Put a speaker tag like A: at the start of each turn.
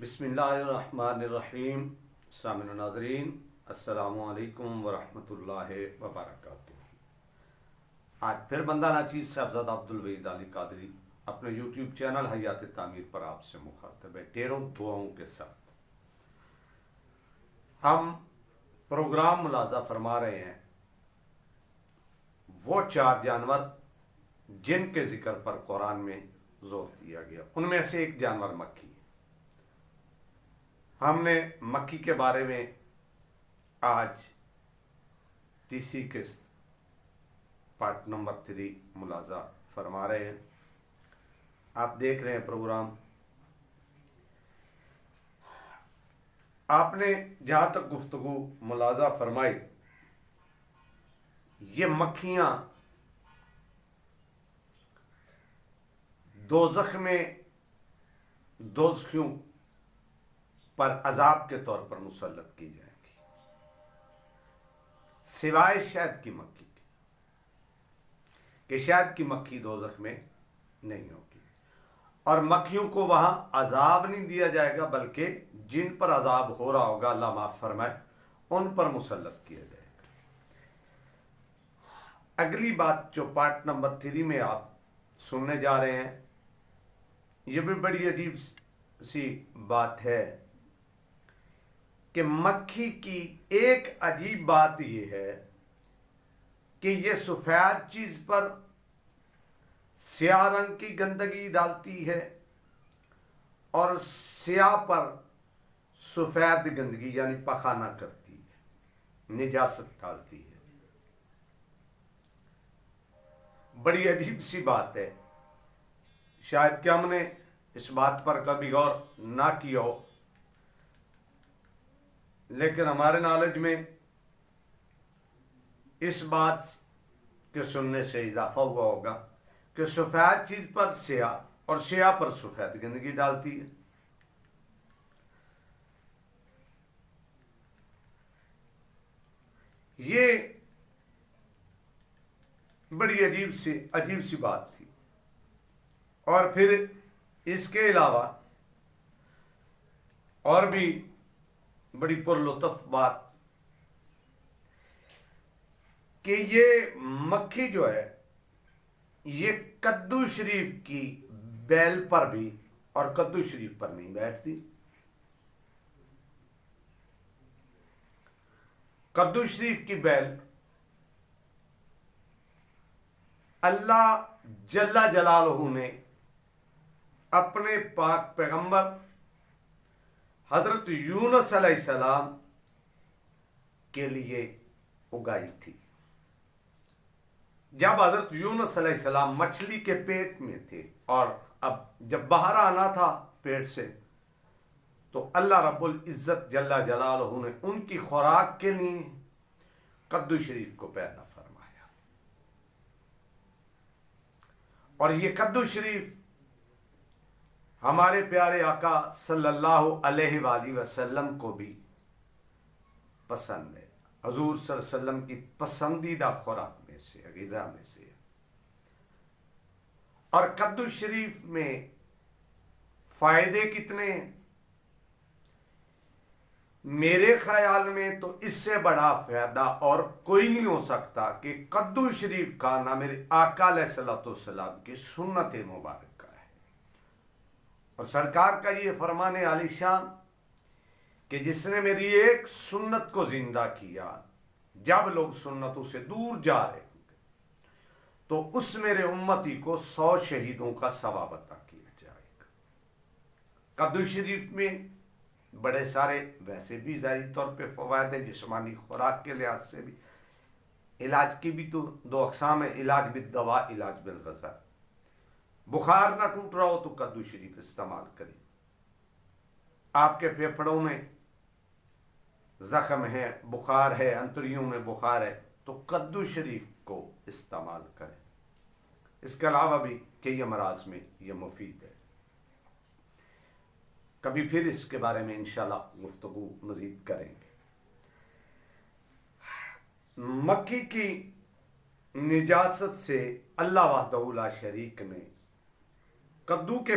A: بسم اللہ الرحمن الرحیم. سامعین و ناظرین، السلام علیکم ورحمۃ اللہ وبرکاتہ. آج پھر بندہ ناچیز صاحبزادہ عبدالوحید علی قادری اپنے یوٹیوب چینل حیات تعمیر پر آپ سے مخاطب ہے ڈھیروں دعاؤں کے ساتھ. ہم پروگرام ملاحظہ فرما رہے ہیں وہ 4 جانور جن کے ذکر پر قرآن میں زور دیا گیا. ان میں سے ایک جانور مکھی ہے. ہم نے مکھی کے بارے میں آج تیسری قسط پارٹ نمبر 3 ملاحظہ فرما رہے ہیں. آپ دیکھ رہے ہیں پروگرام. آپ نے جہاں تک گفتگو ملاحظہ فرمائی، یہ مکھیاں دوزخ میں دوزخیوں پر عذاب کے طور پر مسلط کی جائیں گی، سوائے شہد کی مکھی کے، کہ شہد کی مکھی دوزخ میں نہیں ہوگی. اور مکھیوں کو وہاں عذاب نہیں دیا جائے گا، بلکہ جن پر عذاب ہو رہا ہوگا اللہ معاف فرمائے ان پر مسلط کیا جائے گا. اگلی بات جو پارٹ نمبر 3 میں آپ سننے جا رہے ہیں، یہ بھی بڑی عجیب سی بات ہے کہ مکھی کی ایک عجیب بات یہ ہے کہ یہ سفید چیز پر سیاہ رنگ کی گندگی ڈالتی ہے اور سیاہ پر سفید گندگی یعنی پخانہ کرتی ہے، نجاست ڈالتی ہے. بڑی عجیب سی بات ہے. شاید کہ ہم نے اس بات پر کبھی غور نہ کیا ہو، لیکن ہمارے نالج میں اس بات کے سننے سے اضافہ ہوا ہوگا کہ سفید چیز پر سیاہ اور سیاہ پر سفید گندگی ڈالتی ہے. یہ بڑی عجیب سی بات تھی. اور پھر اس کے علاوہ اور بھی بڑی پرلطف بات کہ یہ مکھی جو ہے یہ کدو شریف کی بیل پر بھی اور کدو شریف پر نہیں بیٹھتی. کدو شریف کی بیل اللہ جل جلالہ نے اپنے پاک پیغمبر حضرت یونس علیہ السلام کے لیے اگائی تھی. جب حضرت یونس علیہ السلام مچھلی کے پیٹ میں تھے اور اب جب باہر آنا تھا پیٹ سے، تو اللہ رب العزت جل جلالہ نے ان کی خوراک کے لیے کدو شریف کو پیدا فرمایا. اور یہ کدو شریف ہمارے پیارے آقا صلی اللہ علیہ وآلہ وسلم کو بھی پسند ہے. حضور صلی اللہ علیہ وسلم کی پسندیدہ خوراک میں سے، غذا میں سے. اور کدو شریف میں فائدے کتنے ہیں؟ میرے خیال میں تو اس سے بڑا فائدہ اور کوئی نہیں ہو سکتا کہ کدو شریف کھانا میرے آقا علیہ الصلوۃ والسلام کی سنت مبارک کا ہے. اور سرکار کا یہ فرمان عالی شان کہ جس نے میری ایک سنت کو زندہ کیا، جب لوگ سنتوں سے دور جا رہے ہوں گے تو اس میرے امتی کو 100 شہیدوں کا ثواب عطا کیا جائے گا. کدو شریف میں بڑے سارے ویسے بھی ظاہری طور پہ فوائد ہیں، جسمانی خوراک کے لحاظ سے بھی. علاج کی بھی تو 2 اقسام ہیں، علاج بالدوا، علاج بالغذا. بخار نہ ٹوٹ رہا ہو تو کدو شریف استعمال کریں. آپ کے پھیپھڑوں میں زخم ہے، بخار ہے، انتڑیوں میں بخار ہے تو کدو شریف کو استعمال کریں. اس کے علاوہ بھی کئی امراض میں یہ مفید ہے. کبھی پھر اس کے بارے میں انشاءاللہ گفتگو مزید کریں گے. مکھی کی نجاست سے اللہ وحدہ لا شریک نے کدو کے